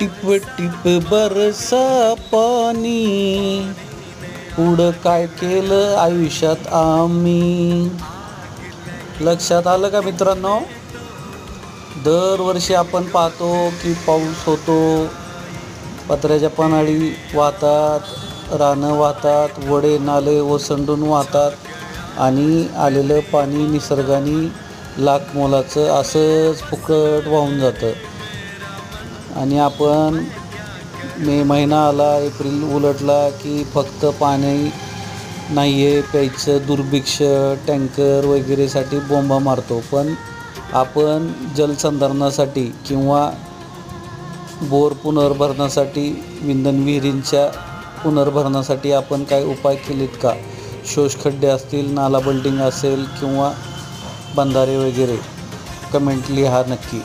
Tip tip बरसा पाणी, पुढं काय केलं आयुष्यात आम्ही. लक्षात आलं का मित्रांनो? दरवर्षी आपण पाहतो की पाऊस होतो, पत्र्याच्या पानाळी वाहतात, रानं वाहतात, वडे नाले ओसंडून वाहतात आणि आलेलं पाणी निसर्गाने लाख मोलाचं असंच फुकट वाहून जातं. आणि आपण मे महिना आला, एप्रिल उलटला की फक्त पाणी नाही आहे प्यायचं, दुर्भिक्ष, टँकर वगैरेसाठी बोंबा मारतो. पण आपण जलसंधारणासाठी किंवा बोर पुनर्भरणासाठी, विंधन विहिरींच्या पुनर्भरणासाठी आपण काय उपाय केलेत का? शोषखड्डे असतील, नाला बिल्डिंग असेल किंवा बंधारे वगैरे, कमेंट लिहा नक्की.